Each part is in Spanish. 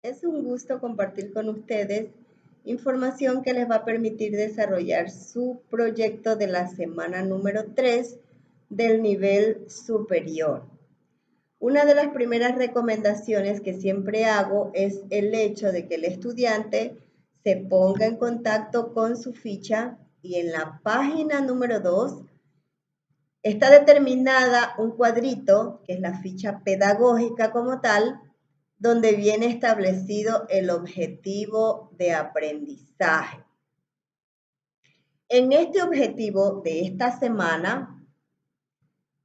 Es un gusto compartir con ustedes información que les va a permitir desarrollar su proyecto de la semana número 3 del nivel superior. Una de las primeras recomendaciones que siempre hago es el hecho de que el estudiante se ponga en contacto con su ficha y en la página número 2 está determinada un cuadrito, que es la ficha pedagógica como tal, donde viene establecido el objetivo de aprendizaje. En este objetivo de esta semana,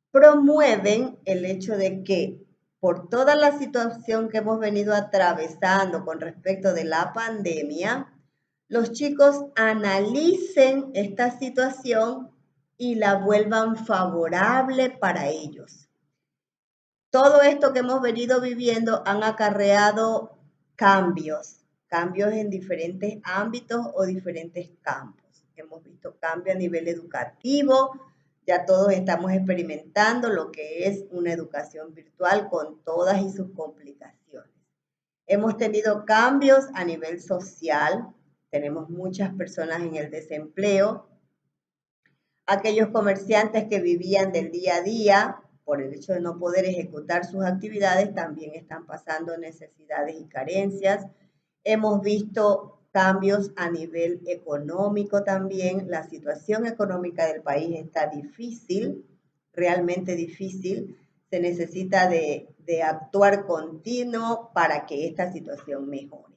promueven el hecho de que por toda la situación que hemos venido atravesando con respecto de la pandemia, los chicos analicen esta situación y la vuelvan favorable para ellos. Todo esto que hemos venido viviendo han acarreado cambios en diferentes ámbitos o diferentes campos. Hemos visto cambios a nivel educativo, ya todos estamos experimentando lo que es una educación virtual con todas y sus complicaciones. Hemos tenido cambios a nivel social, tenemos muchas personas en el desempleo, aquellos comerciantes que vivían del día a día por el hecho de no poder ejecutar sus actividades también están pasando necesidades y carencias. Hemos visto cambios a nivel económico también. La situación económica del país está difícil, realmente difícil. Se necesita de actuar continuo para que esta situación mejore.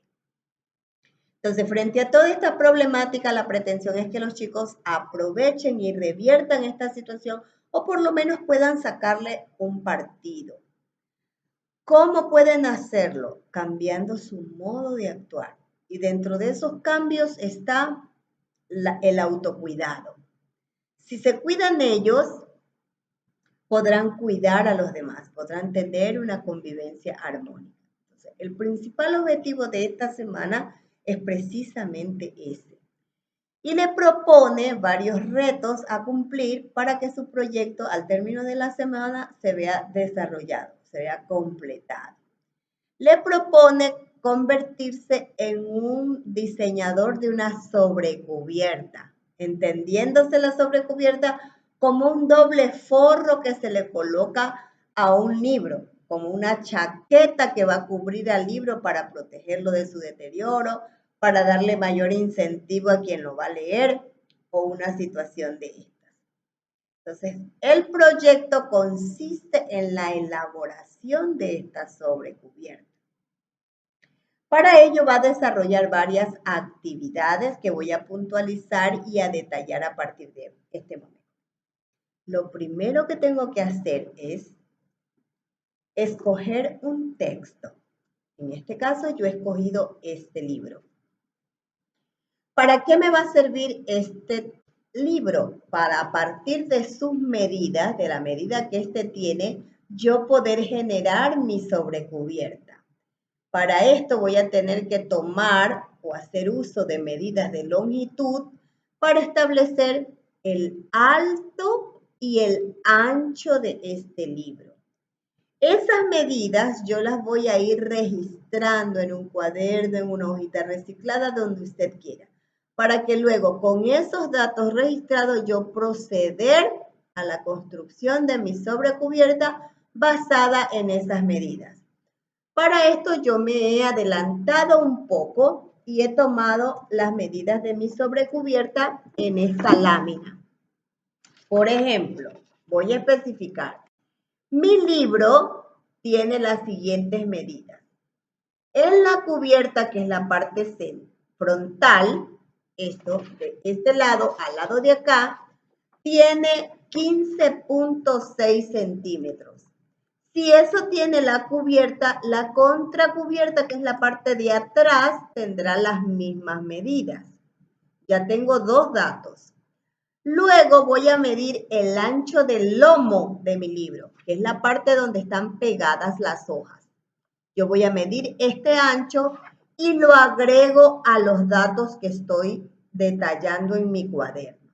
Entonces, frente a toda esta problemática, la pretensión es que los chicos aprovechen y reviertan esta situación o por lo menos puedan sacarle un partido. ¿Cómo pueden hacerlo? Cambiando su modo de actuar. Y dentro de esos cambios está el autocuidado. Si se cuidan ellos, podrán cuidar a los demás, podrán tener una convivencia armónica. Entonces, el principal objetivo de esta semana es precisamente ese. Y le propone varios retos a cumplir para que su proyecto al término de la semana se vea desarrollado, se vea completado. Le propone convertirse en un diseñador de una sobrecubierta, entendiéndose la sobrecubierta como un doble forro que se le coloca a un libro, como una chaqueta que va a cubrir al libro para protegerlo de su deterioro, para darle mayor incentivo a quien lo va a leer o una situación de estas. Entonces, el proyecto consiste en la elaboración de esta sobrecubierta. Para ello va a desarrollar varias actividades que voy a puntualizar y a detallar a partir de este momento. Lo primero que tengo que hacer es escoger un texto. En este caso yo he escogido este libro. ¿Para qué me va a servir este libro? Para a partir de sus medidas, de la medida que este tiene, yo poder generar mi sobrecubierta. Para esto voy a tener que tomar o hacer uso de medidas de longitud para establecer el alto y el ancho de este libro. Esas medidas yo las voy a ir registrando en un cuaderno, en una hojita reciclada, donde usted quiera, para que luego con esos datos registrados yo proceder a la construcción de mi sobrecubierta basada en esas medidas. Para esto yo me he adelantado un poco y he tomado las medidas de mi sobrecubierta en esta lámina. Por ejemplo, voy a especificar. Mi libro tiene las siguientes medidas. En la cubierta, que es la parte frontal, esto de este lado al lado de acá, tiene 15.6 centímetros. Si eso tiene la cubierta, la contracubierta, que es la parte de atrás, tendrá las mismas medidas. Ya tengo dos datos. Luego voy a medir el ancho del lomo de mi libro, que es la parte donde están pegadas las hojas. Yo voy a medir este ancho y lo agrego a los datos que estoy detallando en mi cuaderno.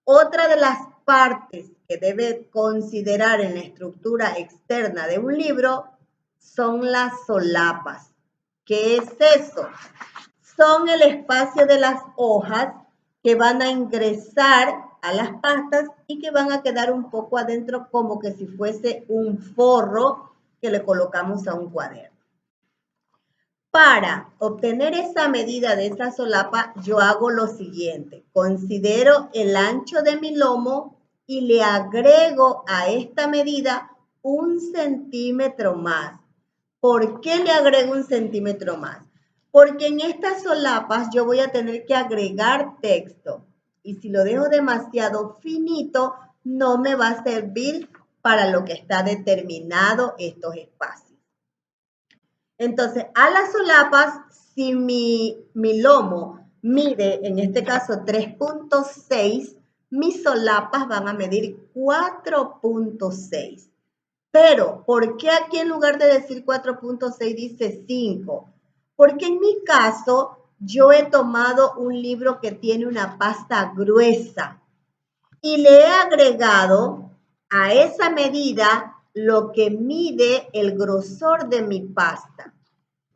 Otra de las partes que debe considerar en la estructura externa de un libro son las solapas, ¿Qué es eso? Son el espacio de las hojas que van a ingresar a las pastas y que van a quedar un poco adentro como que si fuese un forro que le colocamos a un cuaderno. Para obtener esa medida de esa solapa, yo hago lo siguiente. Considero el ancho de mi lomo y le agrego a esta medida 1 centímetro más. ¿Por qué le agrego 1 centímetro más? Porque en estas solapas yo voy a tener que agregar texto. Y si lo dejo demasiado finito, no me va a servir para lo que está determinado estos espacios. Entonces, a las solapas, si mi lomo mide, en este caso, 3.6, mis solapas van a medir 4.6. Pero, ¿por qué aquí en lugar de decir 4.6 dice 5? Porque en mi caso, yo he tomado un libro que tiene una pasta gruesa y le he agregado a esa medida lo que mide el grosor de mi pasta.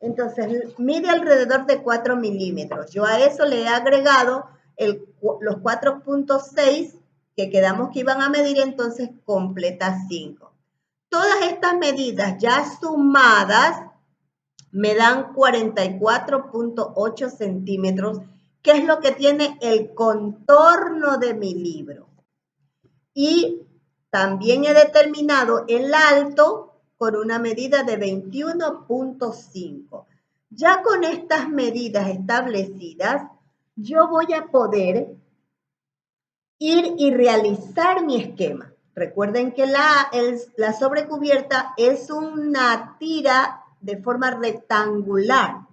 Entonces, mide alrededor de 4 milímetros. Yo a eso le he agregado los 4.6 que quedamos que iban a medir, entonces completa 5. Todas estas medidas ya sumadas me dan 44.8 centímetros, que es lo que tiene el contorno de mi libro. Y también he determinado el alto con una medida de 21.5. Ya con estas medidas establecidas, yo voy a poder ir y realizar mi esquema. Recuerden que la sobrecubierta es una tira de forma rectangular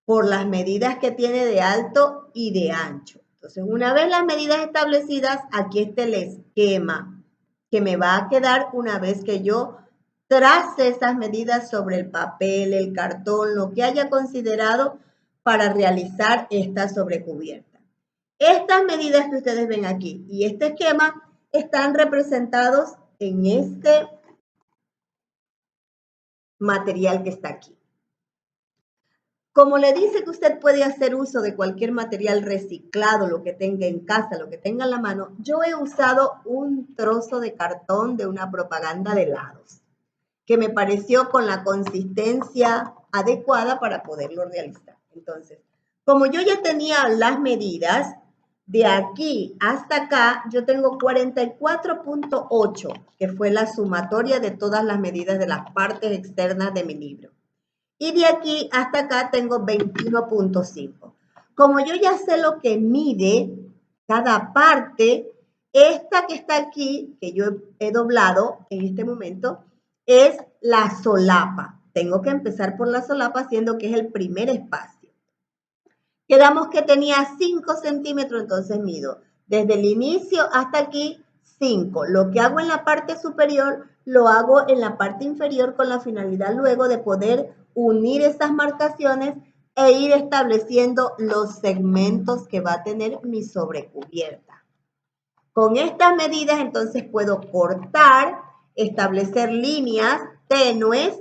por las medidas que tiene de alto y de ancho. Entonces, una vez las medidas establecidas, aquí está el esquema que me va a quedar una vez que yo trace esas medidas sobre el papel, el cartón, lo que haya considerado para realizar esta sobrecubierta. Estas medidas que ustedes ven aquí y este esquema están representados en este material que está aquí. Como le dice que usted puede hacer uso de cualquier material reciclado, lo que tenga en casa, lo que tenga en la mano, yo he usado un trozo de cartón de una propaganda de helados, que me pareció con la consistencia adecuada para poderlo realizar. Entonces, como yo ya tenía las medidas, de aquí hasta acá, yo tengo 44.8, que fue la sumatoria de todas las medidas de las partes externas de mi libro. Y de aquí hasta acá tengo 21.5. Como yo ya sé lo que mide cada parte, esta que está aquí, que yo he doblado en este momento, es la solapa. Tengo que empezar por la solapa, siendo que es el primer espacio. Quedamos que tenía 5 centímetros, entonces mido desde el inicio hasta aquí 5. Lo que hago en la parte superior, lo hago en la parte inferior con la finalidad luego de poder unir esas marcaciones e ir estableciendo los segmentos que va a tener mi sobrecubierta. Con estas medidas entonces puedo cortar, establecer líneas tenues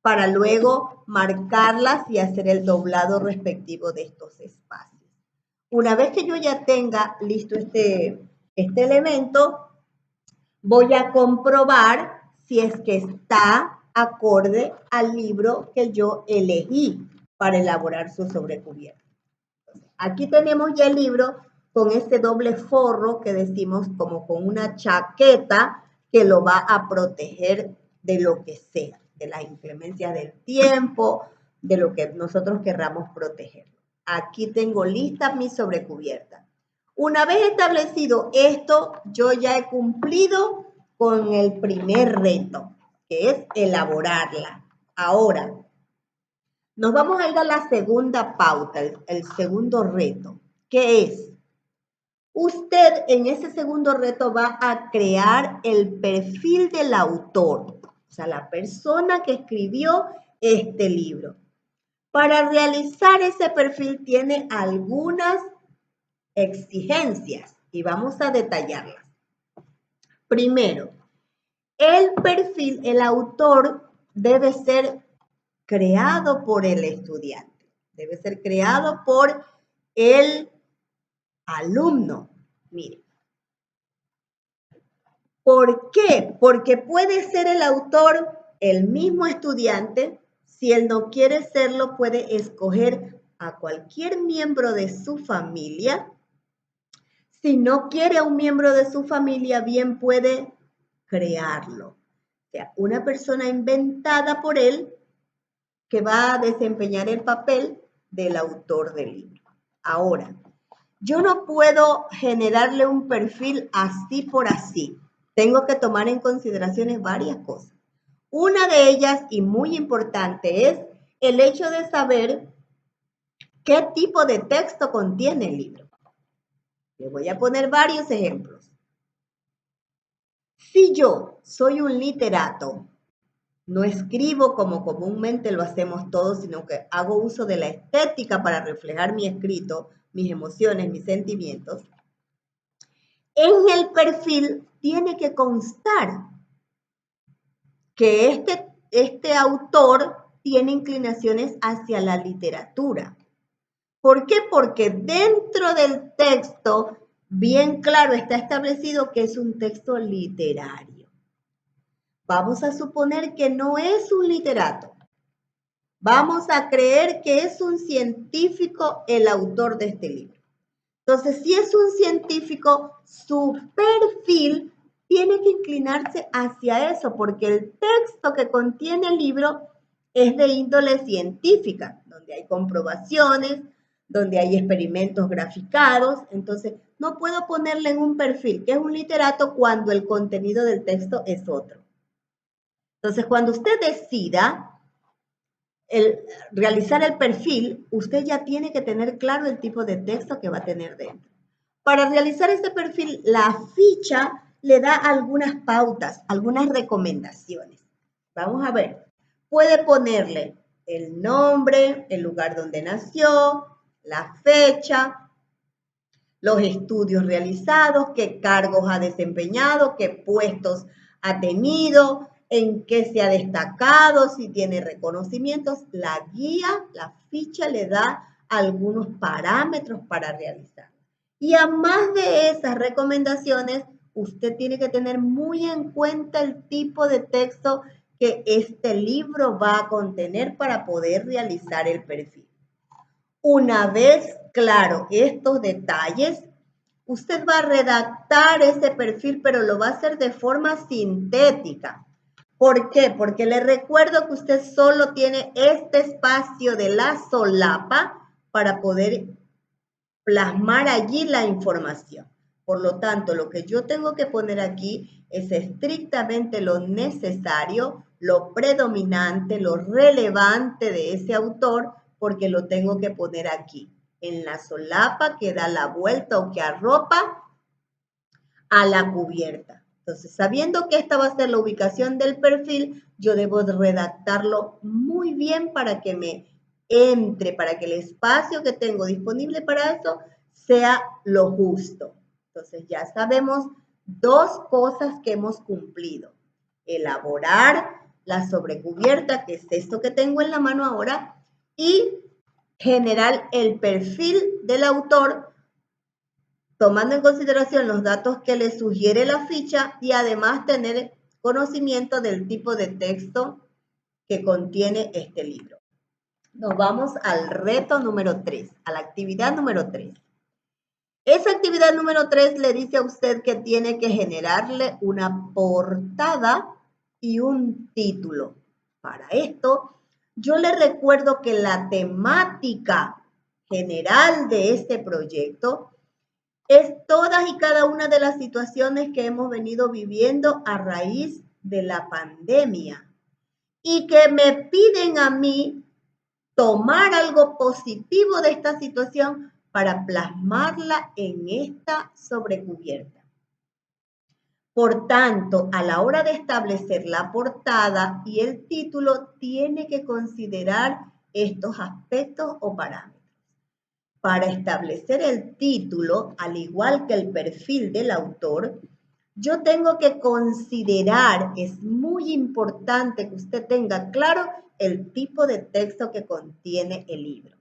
para luego marcarlas y hacer el doblado respectivo de estos espacios. Una vez que yo ya tenga listo este elemento, voy a comprobar si es que está acorde al libro que yo elegí para elaborar su sobrecubierta. Aquí tenemos ya el libro con este doble forro que decimos como con una chaqueta que lo va a proteger de lo que sea, de las inclemencias del tiempo, de lo que nosotros querramos proteger. Aquí tengo lista mi sobrecubierta. Una vez establecido esto, yo ya he cumplido con el primer reto, que es elaborarla. Ahora, nos vamos a ir a la segunda pauta, el segundo reto, que es, usted en ese segundo reto va a crear el perfil del autor, o sea, la persona que escribió este libro. Para realizar ese perfil tiene algunas exigencias y vamos a detallarlas. Primero, el perfil, el autor debe ser creado por el estudiante, debe ser creado por el alumno. Mire, ¿por qué? Porque puede ser el autor el mismo estudiante. Si él no quiere serlo, puede escoger a cualquier miembro de su familia. Si no quiere a un miembro de su familia, bien puede crearlo. O sea, una persona inventada por él que va a desempeñar el papel del autor del libro. Ahora, yo no puedo generarle un perfil así por así. Tengo que tomar en consideración varias cosas. Una de ellas, y muy importante, es el hecho de saber qué tipo de texto contiene el libro. Le voy a poner varios ejemplos. Si yo soy un literato, no escribo como comúnmente lo hacemos todos, sino que hago uso de la estética para reflejar mi escrito, mis emociones, mis sentimientos. En el perfil tiene que constar que este autor tiene inclinaciones hacia la literatura. ¿Por qué? Porque dentro del texto, bien claro, está establecido que es un texto literario. Vamos a suponer que no es un literato. Vamos a creer que es un científico el autor de este libro. Entonces, si es un científico, su perfil tiene que inclinarse hacia eso, porque el texto que contiene el libro es de índole científica, donde hay comprobaciones, donde hay experimentos graficados. Entonces, no puedo ponerle en un perfil que es un literato cuando el contenido del texto es otro. Entonces, cuando usted decida realizar el perfil, usted ya tiene que tener claro el tipo de texto que va a tener dentro. Para realizar este perfil, la ficha le da algunas pautas, algunas recomendaciones. Vamos a ver. Puede ponerle el nombre, el lugar donde nació, la fecha, los estudios realizados, qué cargos ha desempeñado, qué puestos ha tenido, en qué se ha destacado, si tiene reconocimientos. La guía, la ficha le da algunos parámetros para realizar. Y a más de esas recomendaciones, usted tiene que tener muy en cuenta el tipo de texto que este libro va a contener para poder realizar el perfil. Una vez claro estos detalles, usted va a redactar ese perfil, pero lo va a hacer de forma sintética. ¿Por qué? Porque le recuerdo que usted solo tiene este espacio de la solapa para poder plasmar allí la información. Por lo tanto, lo que yo tengo que poner aquí es estrictamente lo necesario, lo predominante, lo relevante de ese autor, porque lo tengo que poner aquí, en la solapa que da la vuelta o que arropa a la cubierta. Entonces, sabiendo que esta va a ser la ubicación del perfil, yo debo redactarlo muy bien para que me entre, para que el espacio que tengo disponible para eso sea lo justo. Entonces, ya sabemos dos cosas que hemos cumplido. Elaborar la sobrecubierta, que es esto que tengo en la mano ahora, y generar el perfil del autor tomando en consideración los datos que le sugiere la ficha y además tener conocimiento del tipo de texto que contiene este libro. Nos vamos al reto número 3, a la actividad número 3. Esa actividad número 3 le dice a usted que tiene que generarle una portada y un título. Para esto, yo le recuerdo que la temática general de este proyecto es todas y cada una de las situaciones que hemos venido viviendo a raíz de la pandemia y que me piden a mí tomar algo positivo de esta situación para plasmarla en esta sobrecubierta. Por tanto, a la hora de establecer la portada y el título, tiene que considerar estos aspectos o parámetros. Para establecer el título, al igual que el perfil del autor, yo tengo que considerar, es muy importante que usted tenga claro el tipo de texto que contiene el libro.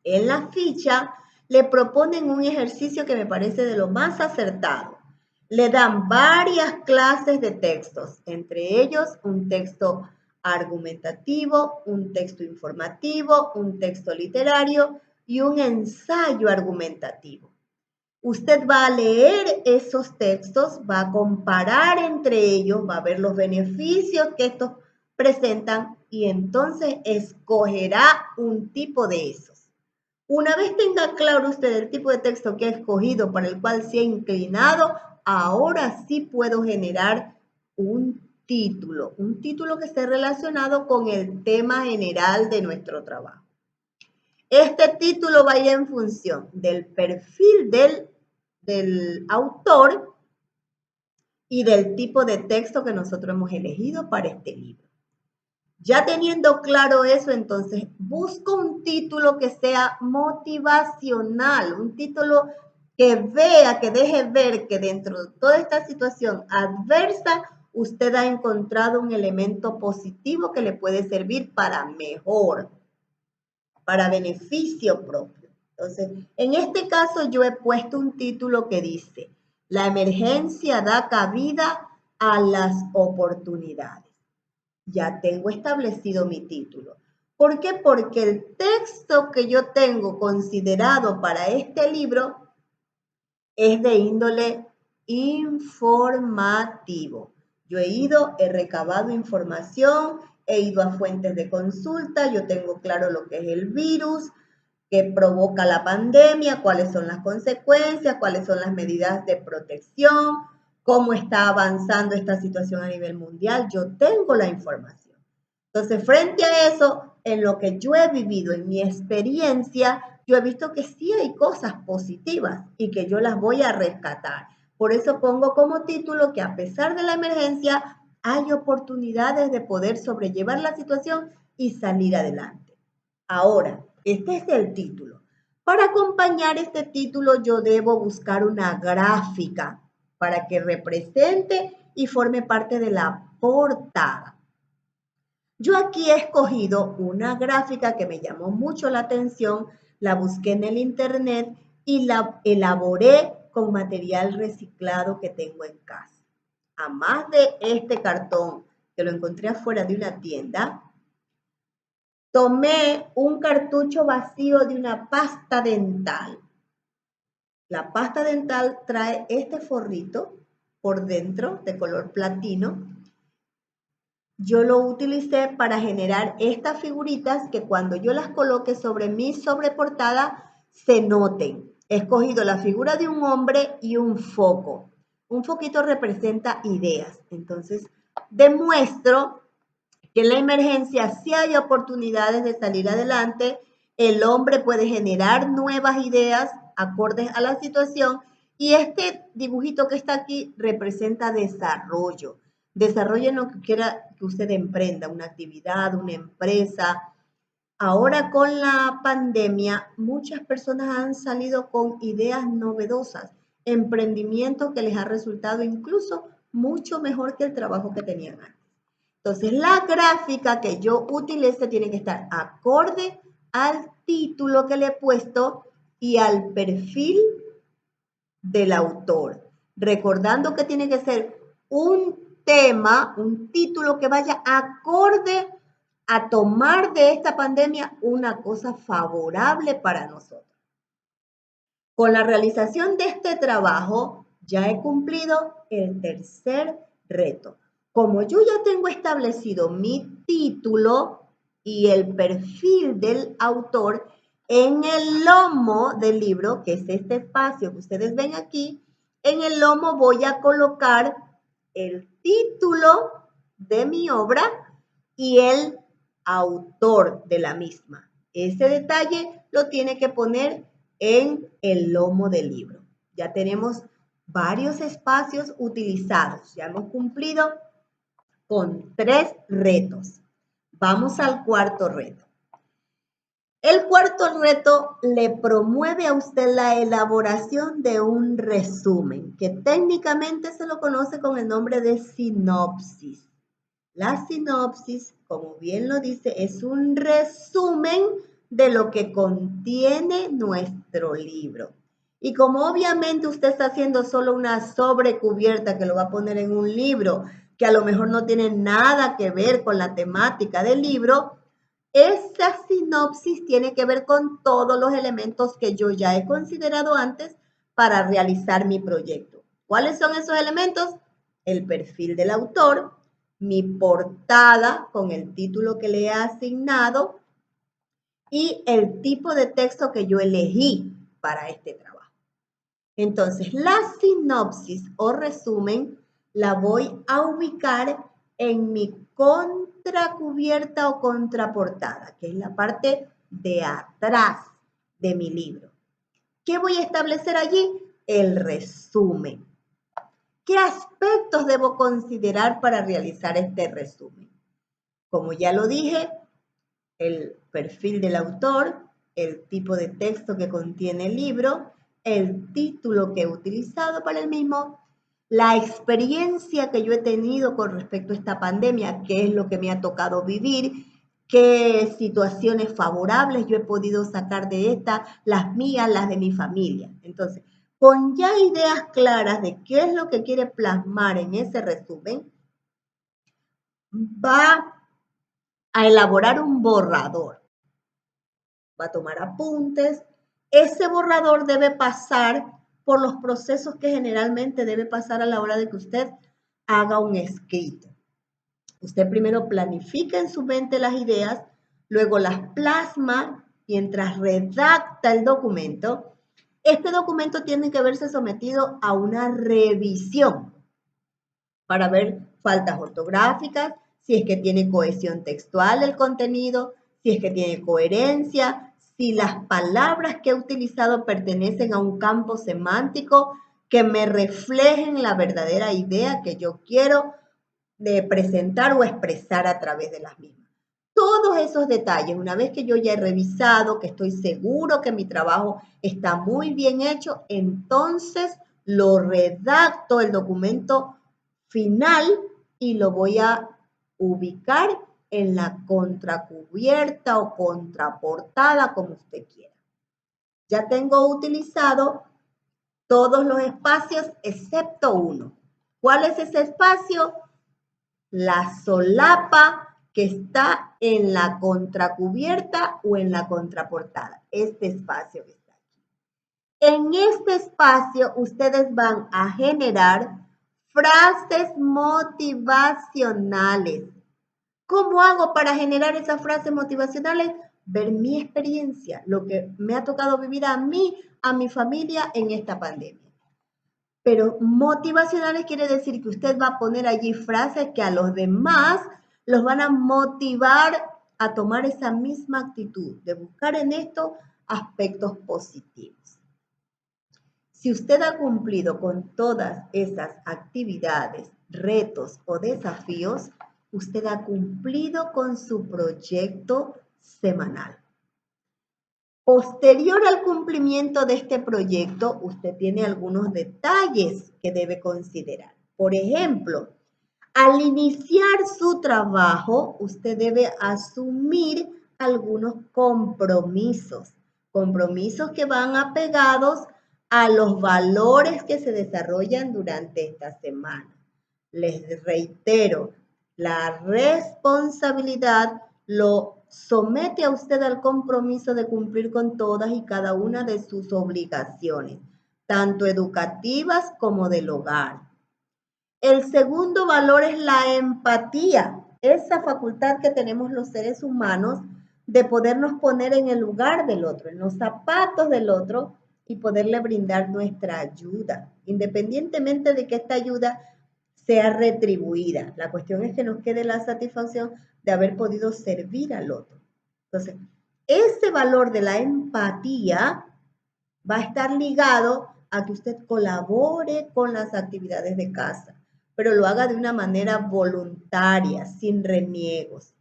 En la ficha le proponen un ejercicio que me parece de lo más acertado. Le dan varias clases de textos, entre ellos un texto argumentativo, un texto informativo, un texto literario y un ensayo argumentativo. Usted va a leer esos textos, va a comparar entre ellos, va a ver los beneficios que estos presentan y entonces escogerá un tipo de esos. Una vez tenga claro usted el tipo de texto que ha escogido, para el cual se ha inclinado, ahora sí puedo generar un título que esté relacionado con el tema general de nuestro trabajo. Este título va a ir en función del perfil del autor y del tipo de texto que nosotros hemos elegido para este libro. Ya teniendo claro eso, entonces busco un título que sea motivacional, un título que vea, que deje ver que dentro de toda esta situación adversa, usted ha encontrado un elemento positivo que le puede servir para mejor, para beneficio propio. Entonces, en este caso yo he puesto un título que dice, la emergencia da cabida a las oportunidades. Ya tengo establecido mi título. ¿Por qué? Porque el texto que yo tengo considerado para este libro es de índole informativo. Yo he recabado información, he ido a fuentes de consulta, yo tengo claro lo que es el virus que provoca la pandemia, cuáles son las consecuencias, cuáles son las medidas de protección, cómo está avanzando esta situación a nivel mundial. Yo tengo la información. Entonces, frente a eso, en lo que yo he vivido, en mi experiencia, yo he visto que sí hay cosas positivas y que yo las voy a rescatar. Por eso pongo como título que a pesar de la emergencia, hay oportunidades de poder sobrellevar la situación y salir adelante. Ahora, este es el título. Para acompañar este título, yo debo buscar una gráfica para que represente y forme parte de la portada. Yo aquí he escogido una gráfica que me llamó mucho la atención, la busqué en el internet y la elaboré con material reciclado que tengo en casa. A más de este cartón que lo encontré afuera de una tienda, tomé un cartucho vacío de una pasta dental. La pasta dental trae este forrito por dentro de color platino. Yo lo utilicé para generar estas figuritas que cuando yo las coloque sobre mi sobreportada se noten. He escogido la figura de un hombre y un foco. Un foquito representa ideas. Entonces, demuestro que en la emergencia sí hay oportunidades de salir adelante. El hombre puede generar nuevas ideas acordes a la situación y este dibujito que está aquí representa desarrollo. Desarrollo en lo que quiera que usted emprenda, una actividad, una empresa. Ahora con la pandemia, muchas personas han salido con ideas novedosas, emprendimientos que les ha resultado incluso mucho mejor que el trabajo que tenían antes. Entonces, la gráfica que yo utilice tiene que estar acorde al título que le he puesto y al perfil del autor. Recordando que tiene que ser un tema, un título que vaya acorde a tomar de esta pandemia una cosa favorable para nosotros. Con la realización de este trabajo, ya he cumplido el tercer reto. Como yo ya tengo establecido mi título y el perfil del autor, en el lomo del libro, que es este espacio que ustedes ven aquí, en el lomo voy a colocar el título de mi obra y el autor de la misma. Ese detalle lo tiene que poner en el lomo del libro. Ya tenemos varios espacios utilizados. Ya hemos cumplido con 3 retos. Vamos al cuarto reto. El cuarto reto le promueve a usted la elaboración de un resumen, que técnicamente se lo conoce con el nombre de sinopsis. La sinopsis, como bien lo dice, es un resumen de lo que contiene nuestro libro. Y como obviamente usted está haciendo solo una sobrecubierta que lo va a poner en un libro que a lo mejor no tiene nada que ver con la temática del libro, esa sinopsis tiene que ver con todos los elementos que yo ya he considerado antes para realizar mi proyecto. ¿Cuáles son esos elementos? El perfil del autor, mi portada con el título que le he asignado y el tipo de texto que yo elegí para este trabajo. Entonces, la sinopsis o resumen la voy a ubicar en mi contracubierta o contraportada, que es la parte de atrás de mi libro. ¿Qué voy a establecer allí? El resumen. ¿Qué aspectos debo considerar para realizar este resumen? Como ya lo dije, el perfil del autor, el tipo de texto que contiene el libro, el título que he utilizado para el mismo, la experiencia que yo he tenido con respecto a esta pandemia, qué es lo que me ha tocado vivir, qué situaciones favorables yo he podido sacar de esta, las mías, las de mi familia. Entonces, con ya ideas claras de qué es lo que quiere plasmar en ese resumen, va a elaborar un borrador. Va a tomar apuntes. Ese borrador debe pasar por los procesos que generalmente debe pasar a la hora de que usted haga un escrito. Usted primero planifica en su mente las ideas, luego las plasma mientras redacta el documento. Este documento tiene que verse sometido a una revisión para ver faltas ortográficas, si es que tiene cohesión textual el contenido, si es que tiene coherencia, si las palabras que he utilizado pertenecen a un campo semántico que me reflejen la verdadera idea que yo quiero de presentar o expresar a través de las mismas. Todos esos detalles, una vez que yo ya he revisado, que estoy seguro que mi trabajo está muy bien hecho, entonces lo redacto el documento final y lo voy a ubicar en la contracubierta o contraportada, como usted quiera. Ya tengo utilizado todos los espacios excepto uno. ¿Cuál es ese espacio? La solapa que está en la contracubierta o en la contraportada. Este espacio que está aquí. En este espacio ustedes van a generar frases motivacionales. ¿Cómo hago para generar esas frases motivacionales? Ver mi experiencia, lo que me ha tocado vivir a mí, a mi familia en esta pandemia. Pero motivacionales quiere decir que usted va a poner allí frases que a los demás los van a motivar a tomar esa misma actitud, de buscar en esto aspectos positivos. Si usted ha cumplido con todas esas actividades, retos o desafíos, usted ha cumplido con su proyecto semanal. Posterior al cumplimiento de este proyecto, usted tiene algunos detalles que debe considerar. Por ejemplo, al iniciar su trabajo, usted debe asumir algunos compromisos, compromisos que van apegados a los valores que se desarrollan durante esta semana. Les reitero, la responsabilidad lo somete a usted al compromiso de cumplir con todas y cada una de sus obligaciones, tanto educativas como del hogar. El segundo valor es la empatía, esa facultad que tenemos los seres humanos de podernos poner en el lugar del otro, en los zapatos del otro y poderle brindar nuestra ayuda, independientemente de que esta ayuda sea retribuida. La cuestión es que nos quede la satisfacción de haber podido servir al otro. Entonces, ese valor de la empatía va a estar ligado a que usted colabore con las actividades de casa, pero lo haga de una manera voluntaria, sin reniegos.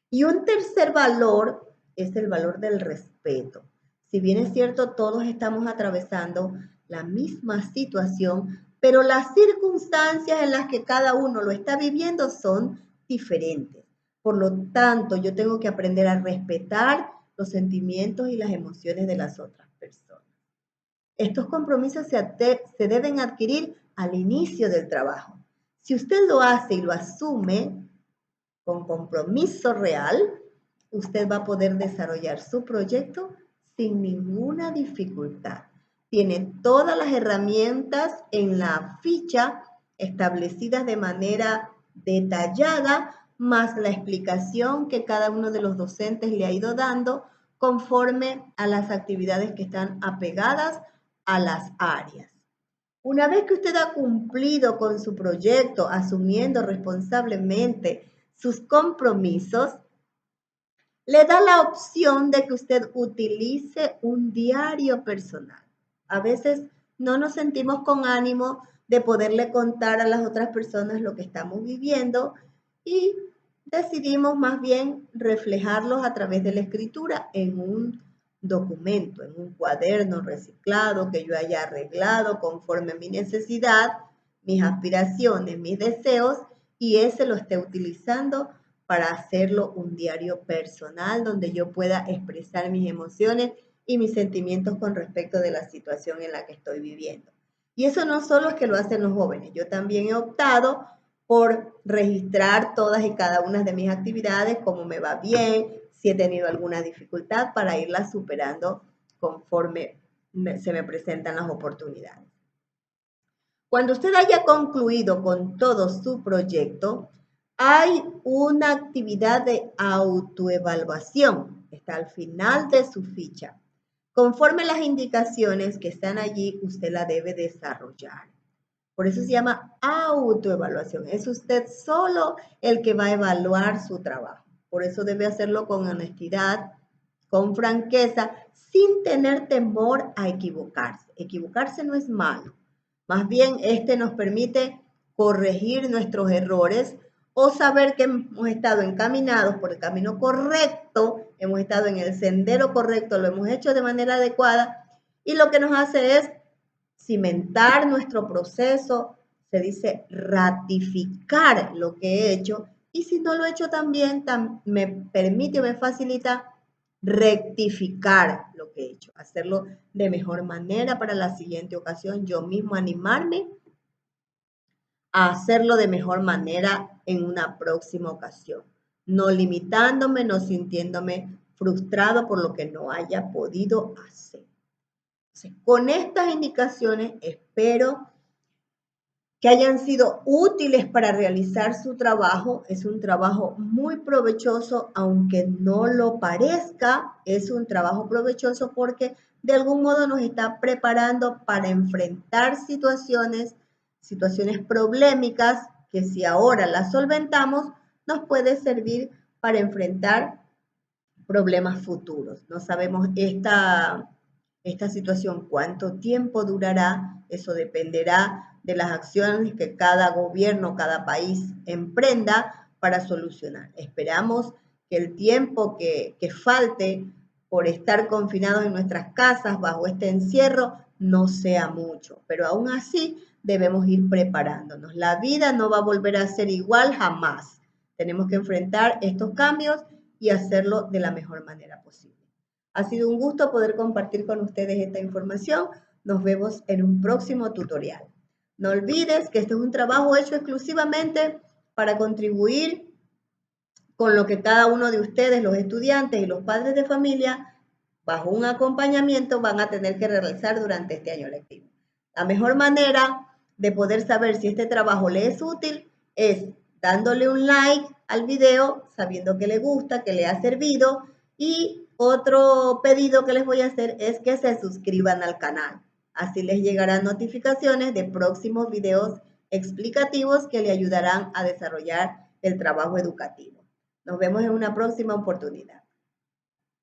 Y un tercer valor es el valor del respeto. Si bien es cierto, todos estamos atravesando la misma situación, pero las circunstancias en las que cada uno lo está viviendo son diferentes. Por lo tanto, yo tengo que aprender a respetar los sentimientos y las emociones de las otras personas. Estos compromisos se deben adquirir al inicio del trabajo. Si usted lo hace y lo asume con compromiso real, usted va a poder desarrollar su proyecto sin ninguna dificultad. Tiene todas las herramientas en la ficha establecidas de manera detallada, más la explicación que cada uno de los docentes le ha ido dando conforme a las actividades que están apegadas a las áreas. Una vez que usted ha cumplido con su proyecto, asumiendo responsablemente sus compromisos, le da la opción de que usted utilice un diario personal. A veces no nos sentimos con ánimo de poderle contar a las otras personas lo que estamos viviendo y decidimos más bien reflejarlos a través de la escritura en un documento, en un cuaderno reciclado que yo haya arreglado conforme a mi necesidad, mis aspiraciones, mis deseos, y ese lo esté utilizando para hacerlo un diario personal donde yo pueda expresar mis emociones y mis sentimientos con respecto de la situación en la que estoy viviendo. Y eso no solo es que lo hacen los jóvenes, yo también he optado por registrar todas y cada una de mis actividades, cómo me va bien, si he tenido alguna dificultad para irla superando conforme se me presentan las oportunidades. Cuando usted haya concluido con todo su proyecto, hay una actividad de autoevaluación, está al final de su ficha. Conforme las indicaciones que están allí, usted la debe desarrollar. Por eso se llama autoevaluación. Es usted solo el que va a evaluar su trabajo. Por eso debe hacerlo con honestidad, con franqueza, sin tener temor a equivocarse. Equivocarse no es malo. Más bien, nos permite corregir nuestros errores o saber que hemos estado encaminados por el camino correcto, hemos estado en el sendero correcto, lo hemos hecho de manera adecuada y lo que nos hace es cimentar nuestro proceso, se dice ratificar lo que he hecho y si no lo he hecho también me permite o me facilita rectificar lo que he hecho, hacerlo de mejor manera para la siguiente ocasión, yo mismo animarme a hacerlo de mejor manera en una próxima ocasión, no limitándome, no sintiéndome frustrado por lo que no haya podido hacer. Entonces, con estas indicaciones espero que hayan sido útiles para realizar su trabajo. Es un trabajo muy provechoso, aunque no lo parezca, es un trabajo provechoso porque de algún modo nos está preparando para enfrentar situaciones problemáticas que si ahora las solventamos, nos puede servir para enfrentar problemas futuros. No sabemos esta situación cuánto tiempo durará, eso dependerá de las acciones que cada gobierno, cada país emprenda para solucionar. Esperamos que el tiempo que falte por estar confinados en nuestras casas bajo este encierro no sea mucho, pero aún así debemos ir preparándonos. La vida no va a volver a ser igual jamás. Tenemos que enfrentar estos cambios y hacerlo de la mejor manera posible. Ha sido un gusto poder compartir con ustedes esta información. Nos vemos en un próximo tutorial. No olvides que este es un trabajo hecho exclusivamente para contribuir con lo que cada uno de ustedes, los estudiantes y los padres de familia, bajo un acompañamiento, van a tener que realizar durante este año lectivo. La mejor manera de poder saber si este trabajo le es útil es dándole un like al video, sabiendo que le gusta, que le ha servido, y otro pedido que les voy a hacer es que se suscriban al canal. Así les llegarán notificaciones de próximos videos explicativos que le ayudarán a desarrollar el trabajo educativo. Nos vemos en una próxima oportunidad.